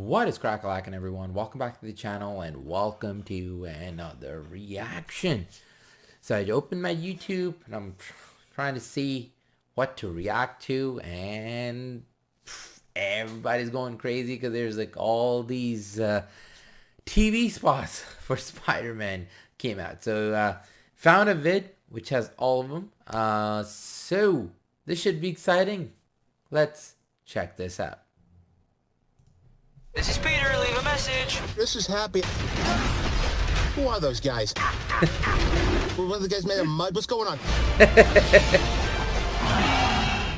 What is crack-a-lackin', everyone? Welcome back to the channel and welcome to another reaction. So I opened my YouTube and I'm trying to see what to react to, and everybody's going crazy because there's like all these TV spots for Spider-Man came out. So found a vid which has all of them. So this should be exciting. Let's check this out. This is Peter, leave a message. This is Happy. Who are those guys? One of the guys made of mud? What's going on?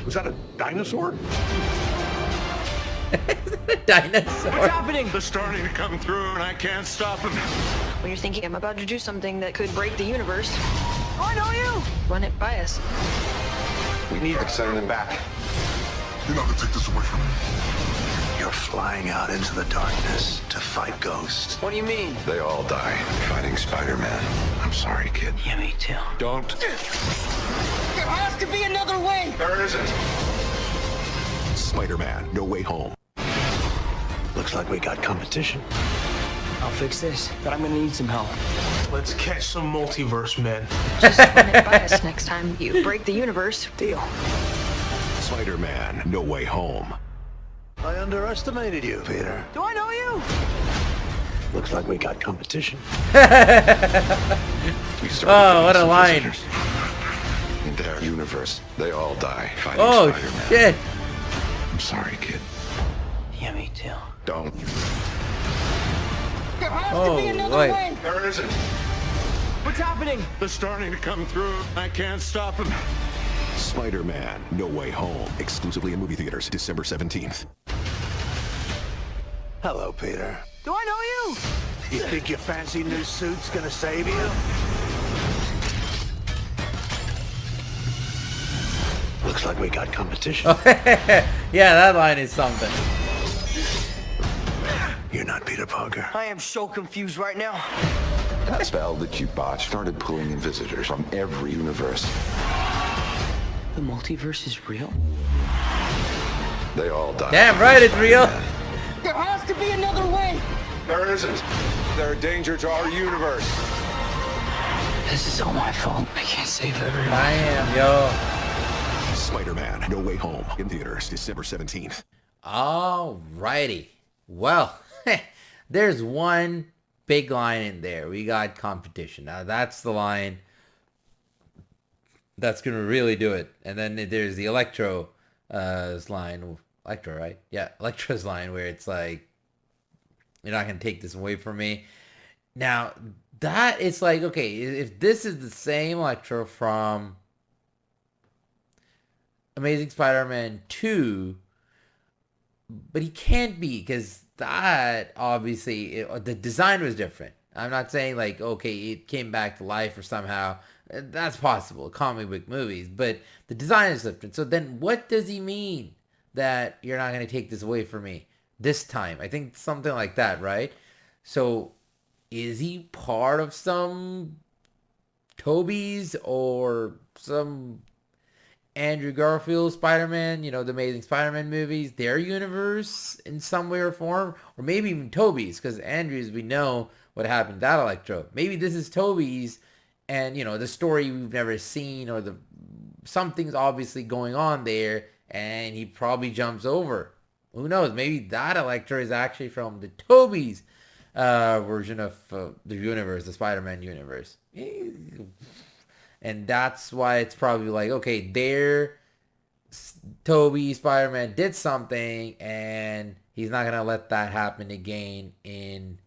Was that a dinosaur? Dinosaur. What's happening? They're starting to come through and I can't stop them. When you're thinking I'm about to do something that could break the universe, Oh, I know you. run it by us. We need to send them back. You're not gonna take this away from me. You're flying out into the darkness to fight ghosts. What do you mean? They all die fighting Spider-Man. I'm sorry, kid. Yeah, me too. Don't. There has to be another way. There isn't. Spider-Man, No Way Home. Looks like we got competition. I'll fix this, but I'm gonna need some help. Let's catch some multiverse men. Just run it by us next time you break the universe. Deal. Spider-Man, No Way Home. I underestimated you, Peter. Do I know you? Looks like we got competition. Oh, what a line. In their universe, they all die fighting Oh, Spider-Man. shit. I'm sorry, kid. Yeah, me too. Don't. There has Oh, to be another wait. way. There isn't. What's happening? They're starting to come through. I can't stop them. Spider-Man, No Way Home. Exclusively in movie theaters, December 17th. Hello, Peter. Do I know you? You think your fancy new suit's gonna save you? Looks like we got competition. Yeah, that line is something. You're not Peter Parker. I am so confused right now. That spell that you bought started pulling in visitors from every universe. The multiverse is real? They all died. Damn right it's real. There has to be another way. There isn't. They're a danger to our universe. This is all my fault. I can't save everyone. I am, yo. Spider-Man, No Way Home. In theaters, December 17th. Alrighty. Well, there's one big line in there. We got competition. Now that's the line that's gonna really do it. And then there's the Electro line. Electro, right? Yeah, Electro's line where it's like, you're not gonna take this away from me. Now that it's like, okay, if this is the same Electro from Amazing Spider-Man 2, but he can't be, because that obviously the design was different. I'm not saying like, okay, it came back to life or somehow. That's possible, comic book movies, but the design is different. So then what does he mean that you're not going to take this away from me this time? I think something like that, right? So is he part of some Toby's or some Andrew Garfield Spider-Man, you know, the Amazing Spider-Man movies, their universe in some way or form? Or maybe even Toby's, because Andrew's, we know what happened to that Electro. Maybe this is Toby's, and, you know, the story we've never seen, or something's obviously going on there, and he probably jumps over. Who knows? Maybe that Electro is actually from the Toby's version of the universe, the Spider-Man universe. And that's why it's probably like, okay, there, Toby Spider-Man did something, and he's not gonna let that happen again in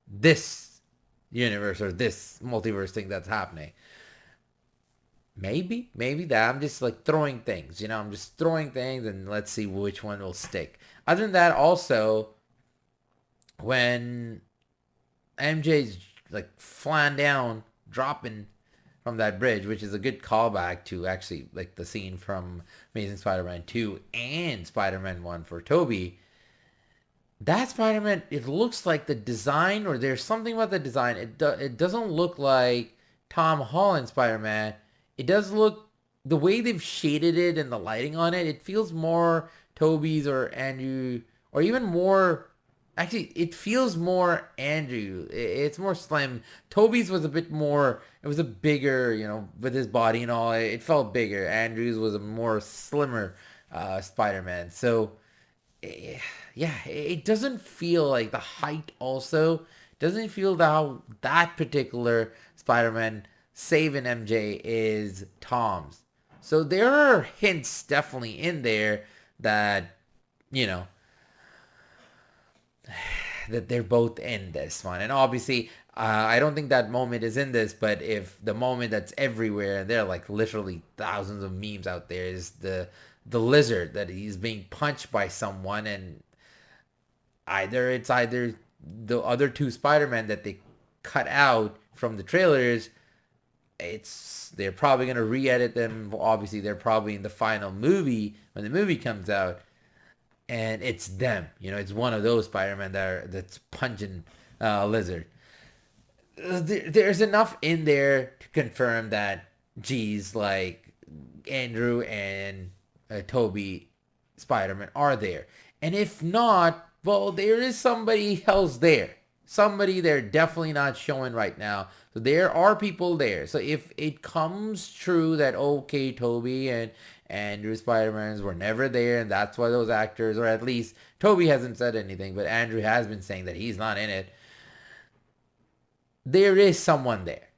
this universe or this multiverse thing that's happening. Maybe that. I'm just like throwing things, you know. I'm just throwing things, and let's see which one will stick. Other than that, also, when MJ's like flying down, dropping from that bridge, which is a good callback to actually like the scene from Amazing Spider-Man 2 and Spider-Man 1 for Toby. That Spider-Man, it looks like the design, or there's something about the design. It doesn't look like Tom Holland Spider-Man. It does look, the way they've shaded it and the lighting on it, it feels more Toby's or Andrew, or even more Actually, it feels more Andrew. It's more slim. Toby's was a bit more, it was a bigger, with his body and all, it felt bigger. Andrew's was a more slimmer Spider-Man. So, yeah, it doesn't feel like the height also doesn't feel how that particular Spider-Man saving MJ is Tom's. So there are hints definitely in there that, you know, that they're both in this one. And obviously, I don't think that moment is in this, but if the moment that's everywhere, and there are like literally thousands of memes out there, is the lizard that he's being punched by someone, and it's either the other two Spider-Man that they cut out from the trailers. They're probably gonna re-edit them. Obviously, they're probably in the final movie when the movie comes out, and it's them. It's one of those Spider-Man that's punching Lizard. There's enough in there to confirm that, geez, like Andrew and Toby Spider-Man are there. And if not, well, there is somebody else there. Somebody they're definitely not showing right now. So there are people there. So if it comes true that, okay, Toby and Andrew Spider-Mans were never there, and that's why those actors, or at least Toby hasn't said anything, but Andrew has been saying that he's not in it. There is someone there.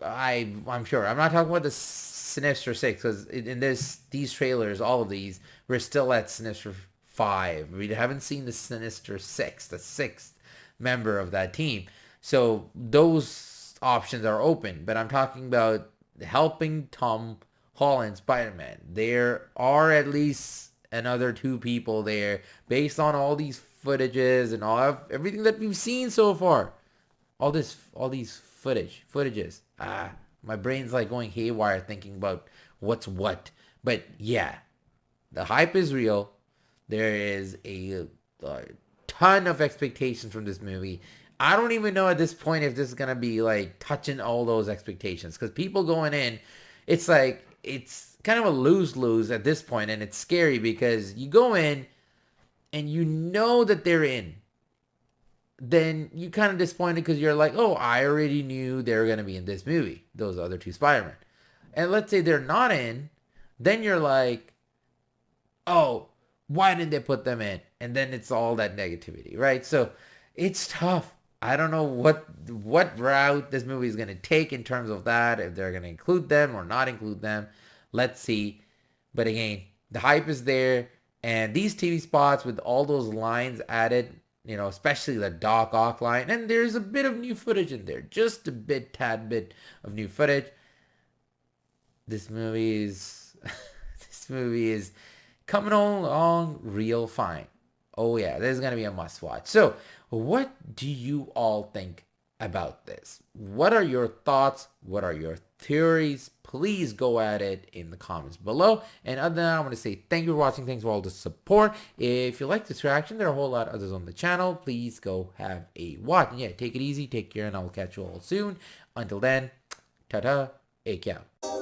I'm sure. I'm not talking about the Sinister Six, because in these trailers, all of these, we're still at Sinister 5. We haven't seen the Sinister Six, the sixth member of that team. So those options are open. But I'm talking about helping Tom Holland Spider-Man. There are at least another two people there based on all these footages and everything that we've seen so far. All these footages. My brain's like going haywire thinking about what's what. But yeah, the hype is real. There is a ton of expectations from this movie. I don't even know at this point if this is going to be like touching all those expectations, because people going in, it's like, it's kind of a lose-lose at this point, and it's scary because you go in and you know that they're in. Then you kind of disappointed because you're like, oh, I already knew they were going to be in this movie, those other two Spider-Man. And let's say they're not in, then you're like, oh, why didn't they put them in? And then it's all that negativity, right? So it's tough. I don't know what route this movie is going to take in terms of that, if they're going to include them or not include them. Let's see. But again, the hype is there. And these TV spots with all those lines added, especially the Doc Ock line. And there's a bit of new footage in there. Just a tad bit of new footage. This movie is coming along real fine. Oh yeah, this is going to be a must watch. So what do you all think about this? What are your thoughts? What are your theories? Please go at it in the comments below. And other than that, I want to say thank you for watching. Thanks for all the support. If you like this reaction, there are a whole lot of others on the channel. Please go have a watch. And yeah, take it easy, take care, and I will catch you all soon. Until then, ta-ta, ek out.